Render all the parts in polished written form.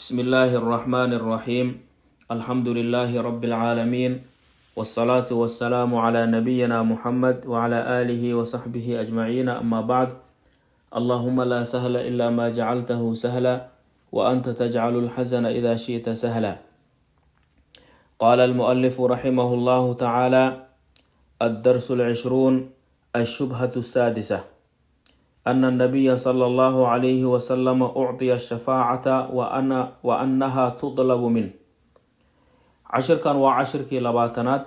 بسم الله الرحمن الرحيم. الحمد لله رب العالمين، والصلاة والسلام على نبينا محمد وعلى آله وصحبه أجمعين. أما بعد، اللهم لا سهل إلا ما جعلته سهلا وأنت تجعل الحزن إذا شئت سهلا. قال المؤلف رحمه الله تعالى: الدرس 20، الشبهة السادسة، أن النبي صلى الله عليه وسلم أعطي الشفاعة وأنها تطلب منه. عشر كان وعشر كي لباتنات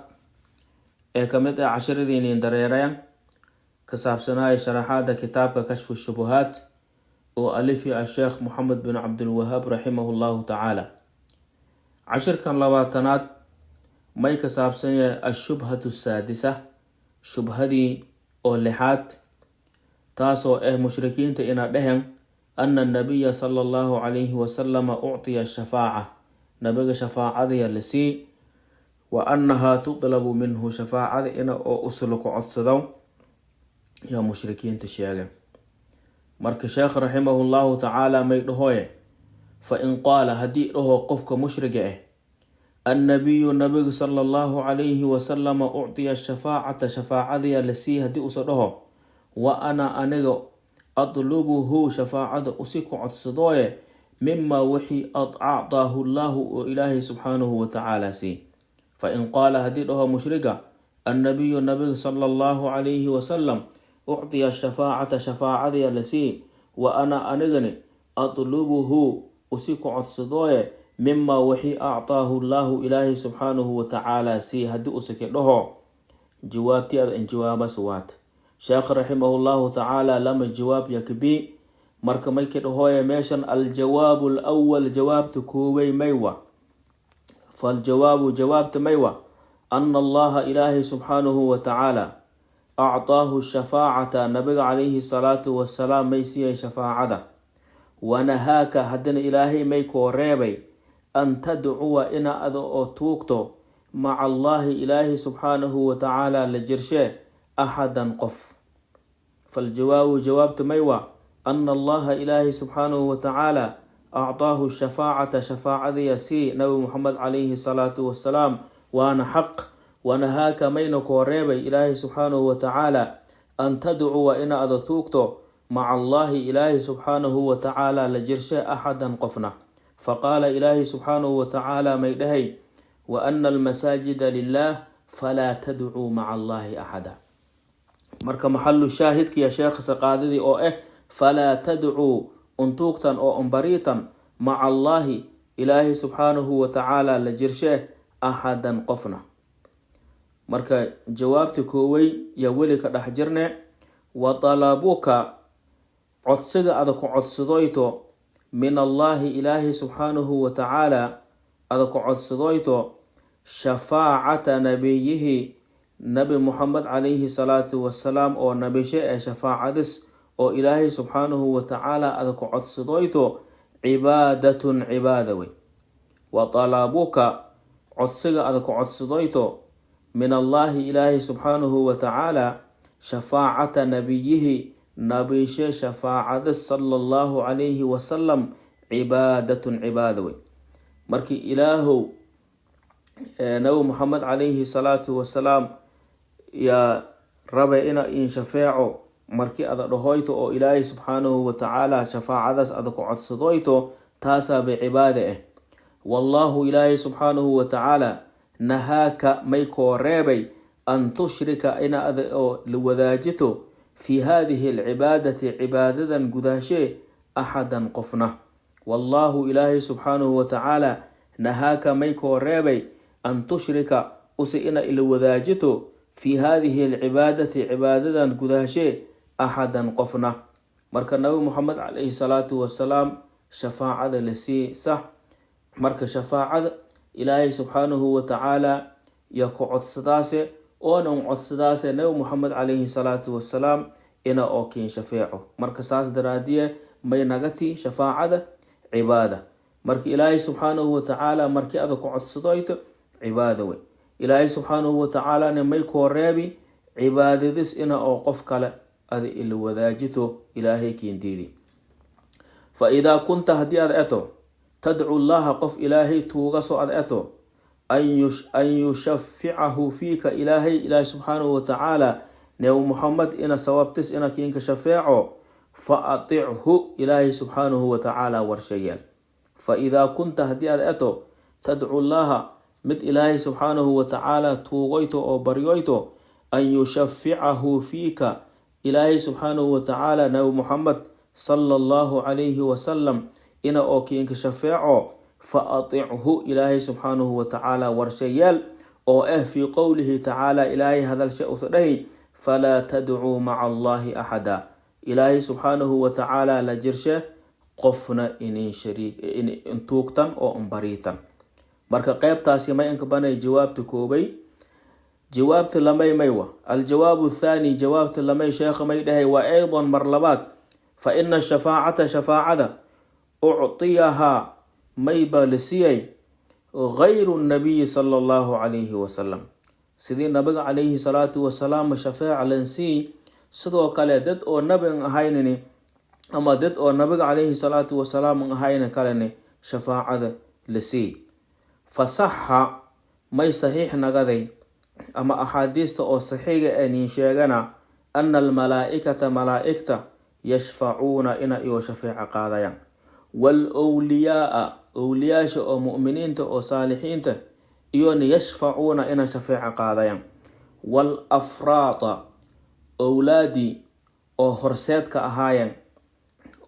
كمد عشر دينين دريرين كساب سناي شرحات كتاب كشف الشبهات وألفي الشيخ محمد بن عبد الوهاب رحمه الله تعالى. عشر كان لباتنات ماي كساب سناي الشبهة السادسة، شبهدي أو لحات taasoo mushrikiinta ina dhehen ana nabiya sala allahu calayhi wasalama uctiya shafaaca, nabiga shafaacadaya la sii, wa annahaa tutlabu minhu, shafaacada ina oo usluku codsado yaa mushrikiinta sheegeen. marka sheekh raximahullahu tacaala may dhahoye, fa in qaala haddii dhaho qofka mushriga annabiyu nabiga sala allahu calayhi wasalama uctiya shafaacata, shafaacadaya la sii haddii usa dhaho, wa ana aniga adlubuhu, shafaacada usi ku codsadooye, mima wixii acdaahu llahu oo ilaahay subxaanahu watacaala sii. fa in qaala haddii dhaho mushriga annabiyu nabiga sala allahu calayhi wasalam uctiya shafaacata, shafaacadaya la sii, wa ana anigani adlubuhu usi ku codsadooye, mima wixii acdaahu llahu ilaahay subxaanahu watacaala sii. haddii usika dhaho jawaabtii ada in jawaabas waat. sheekh raximahullahu tacaala lama jawaab yakbi, marka mayka dhahoye meeshan aljawaabu alawal, jawaabta koowey maywa, faljawaabu jawaabta maywa ana allaha ilaahay subxaanahu watacaala acdaahu shafaacata, nabiga calayhi salaatu wasalaam may siiyay shafaacada, wanahaaka haddana ilaahay may koo reebay an tadcuwa ina ada oo tuugto maca allahi ilaahay subxaanahu watacaala la jirshee axadan qof. faljawaabu jawaabta maywa ana allaha ilaahi subxaanahu watacaala acdaahu shafaacata, shafaacadaya sii nabi muxamed calayhi salaatu wasalaam, waana xaq, wanahaaka mayna koo reebay ilaahi subxaanahu watacaala an tadcuwa ina ada tuugto maca allahi ilaahi subxaanahu watacaala la jirshe axadan qofna. faqaala ilaahi subxaanahu watacaala may dhahay: wa ana almasaajida lilah falaa tadcuu maca allahi axada. marka maxalu shaahidkiya sheekhasa qaadadii oo falaa tadcuu untuugtan oo unbariitan maca allaahi ilaahi subxaanahu watacaala la jirshe axadan qofna. marka jawaabta koowey yaa weli ka dhex jirne, wa talabuka codsiga ada ku codsadoyto min allaahi ilaahi subxaanahu watacaala ada ku codsadoyto shafaacata nabiyihi, nabi muxamed calayhi salaatu wasalaam oo nabishe shafaacadis oo ilaahay subxaanahu watacaala ada ku codsadoyto cibaadatun, cibaada wey. wa talabuka codsiga ada ku codsadoyto min allaahi ilaahay subxaanahu watacaala shafaacata nabiyihi, nabishe shafaacadis sala allahu calayhi wasalam cibaadatun, cibaada wey. markii ilaahow nabi muxamed calayhi salaatu wasalaam yaa rabe ina in shafeeco, markii ada dhahoyto oo ilaahay subxaanahu watacaala shafaacadaas ada ku codsadoyto, taasaaba cibaada wallahu ilaahay subxaanahu watacaala nahaaka may koo reebay an tushrika ina ada oo la wadaajito fi haadihi alcibaadati, cibaadadan gudaashee axadan qofna. wallahu ilaahay subxaanahu watacaala nahaaka may koo reebay an tushrika usi ina ila wadaajito fi haadihi alcibaadati, cibaadadan gudaashee axadan qofna. marka nabi muxamed calayhi salaatu wasalaam shafaacada la sii sax. marka shafaacada ilaahay subxaanahu watacaala yaa ku codsadaase oona un codsadaase nabi muxamed calayhi salaatu wasalaam ina oo kiin shafeeco. marka saas daraadiye may nagati shafaacada cibaada. marka ilaahay subxaanahu watacaala markii ada ku codsadoyto cibaada wey. ilaahay subxaanahu watacaalana may koo reebi cibaadadis ina oo qof kale ada ila wadaajito ilaahay kiindiidi. fa idaa kunta haddii aad eto تدعو الله قف إلهي توغسو أدأتو أن يشفعه فيك إلهي سبحانه وتعالى نيو محمد إنا سوابتس إنا كينك شفاعه فأطعه إلهي سبحانه وتعالى ورشيال. فإذا كنت هدي أدأتو تدعو الله مد إلهي سبحانه وتعالى توغيتو أو بريويتو أن يشفعه فيك إلهي سبحانه وتعالى نيو محمد صلى الله عليه وسلم إنا أو كينك شفاعه فأطعه إلهي سبحانه وتعالى ورشيال أو في قوله تعالى إلهي هذا الشيء صدقه فلا تدعوا مع الله أحدا إلهي سبحانه وتعالى لجرشه قفنا إني شريك إني انتوقتن أو انبريتن. مركا قيب تاسي ما ينكباني جواب تكوبي جواب تلمي ميوة. الجواب الثاني جواب تلمي شيخ ميده وأيضا مرلبات فإن الشفاعة شفاعة أعطيها ميبا لسيي غير النبي صلى الله عليه وسلم سيدي النبي عليه الصلاة والسلام شفاعة لنسي سدو كالي دد او نبي أهينني أما دد او نبي عليه الصلاة والسلام أهين كالي شفاعة لسي فصح مي صحيح نغذي أما أحاديث او صحيح أني شيغنا أن الملائكة ملائكة يشفعون إنا إيو شفاعة قاضيا والأولياء أولياء أو مؤمنين أو صالحين إيون يشفعون إنا شفاعة قاضيا والأفراط أولادي أو هرسات كأهايا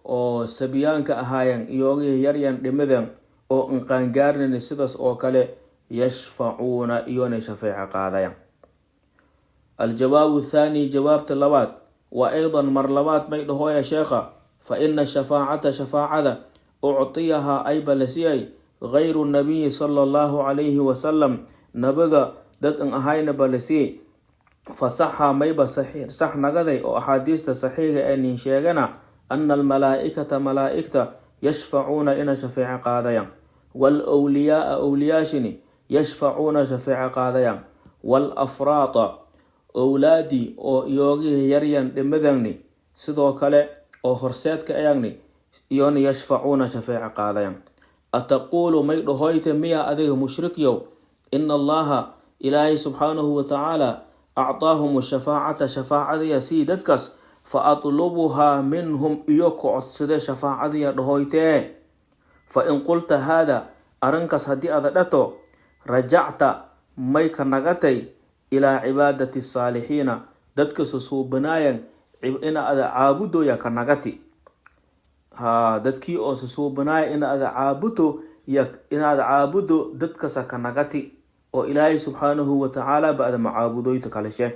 أو سبيان كأهايا إيوغي يريان دمذن أو انقانقارن نسيدس أو كالي يشفعون إيون شفاعة قاضيا. الجواب الثاني جواب تلوات وأيضا مرلوات ميده يا شيخة فإن الشفاعة شفاعة أعطيها أي بلسيي غير النبي صلى الله عليه وسلم نبغى دت ان أهين بلسي فصح ميبا صحيح صح نغذي أو أحاديث صحيح أن شيغنا أن الملائكة ملائكة يشفعون إن شفاعة قاضيا والأولياء أولياشني يشفعون شفاعة قاضيا والأفراط أولادي أو يوغي يريان دمذني سدو كالي أو هرسات كأياني يون يشفعون شفاعة قاضيا. أتقول ميد هويت ميا أذيه مشرك يو إن الله إلهي سبحانه وتعالى أعطاهم الشفاعة شفاعة يسيدتكس فأطلبها منهم إيوكو عدسد شفاعة يدهويته فإن قلت هذا أرنكس هدي أذدتو رجعت ميك نغتي إلى عبادة الصالحين دتكس سوبنايا إنا أذا عابدو يا كنغتي dadkii oo susuubanaaya in aad caabudo in aad caabudo dadka kanagati oo ilaahay subhanahu wa ta'ala baad macaabudoyta kale sheey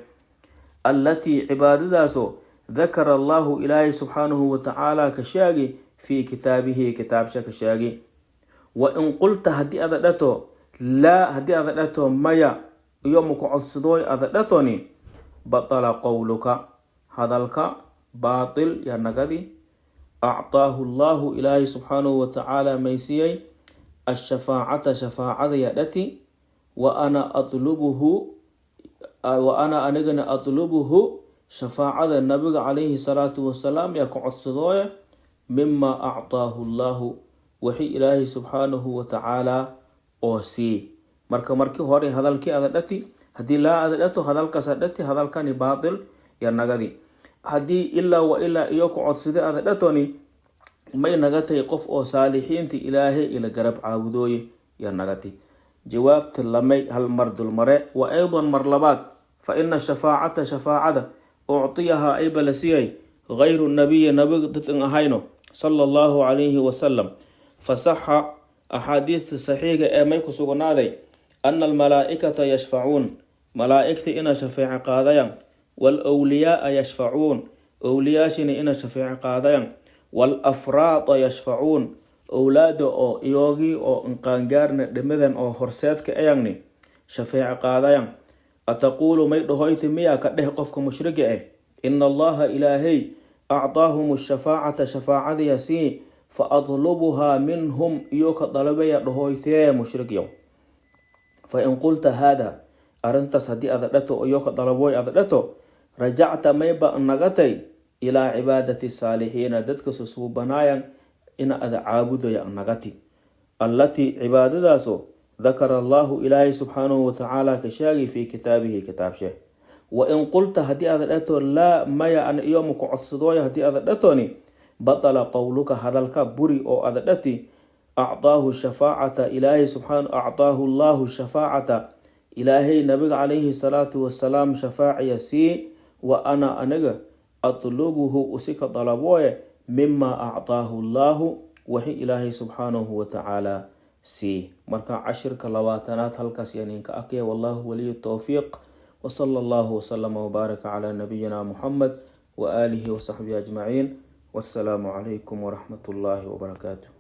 allati cibaadadaaso ذكر الله إلهي سبحانه وتعالى كشاغي في كتابه كتاب شاغي وإن قلت هدي أذدتو لا هدي أذدتو مايا يومك عصدوي أذدتوني بطل قولك هذا باطل يا نغدي أعطاه الله إلهي سبحانه وتعالى ميسيي الشفاعة شفاعة يدتي وأنا أطلبه شفاعة النبي عليه الصلاة والسلام يقعد صدوية مما أعطاه الله وحي إلهي سبحانه وتعالى أوسي مركا هوري هذا الكي أذدتي هدي لا أذدتو هذا الكسدتي هذا الكاني باطل يا نغدي هدي إلا وإلا إيوكو عدسد أذدتوني ماي نغتي قف أو صالحين تي إلهي إلى قرب عابدوي يا نغتي جواب تلمي هل مرد المرء وأيضا مرلبات فإن الشفاعة شفاعة أعطيها أي بلسيي غير النبي نبغتن أهينو صلى الله عليه وسلم فصح أحاديث صحيحة أميكو سغنادي أن الملائكة يشفعون ملائكة إن شفاعة قاضيا والأولياء يشفعون أولياشن إن شفاعة قاضيا والأفراط يشفعون أولاد أو إيوغي أو انقانقارن دمذن أو هرسات كأياني شفاعة قاضيا أتقول ميد هويت ميا كده قفك مشرقة إن الله إلهي أعطاهم الشفاعة شفاعة يسي فأطلبها منهم إيوك طلبي هويتي مشرقة فإن قلت هذا أرنت صدي أذلته إيوك طلبوي أذلته رجعت ميبا النغتي إلى عبادة الصالحين ددك سسوبنايا إن أذ عابد يا النغتي التي عبادة داسو ذكر الله إلهي سبحانه وتعالى كشاغي في كتابه كتاب شه. وإن قلت هدي أذرتو لا ما أن يومك عصدويا هدي أذرتوني بطل قولك هذا الكبري أو أذرتي أعطاه الشفاعة إلهي سبحانه أعطاه الله الشفاعة إلهي نبي عليه الصلاة والسلام شفاعي سي وأنا أنجا أطلبه أسك طلبوه مما أعطاه الله وحي إلهي سبحانه وتعالى سي مركا 10 كلواتنات هلكس ينينك أكي والله ولي التوفيق وصلى الله وسلم وبارك على نبينا محمد وآله وصحبه أجمعين والسلام عليكم ورحمة الله وبركاته.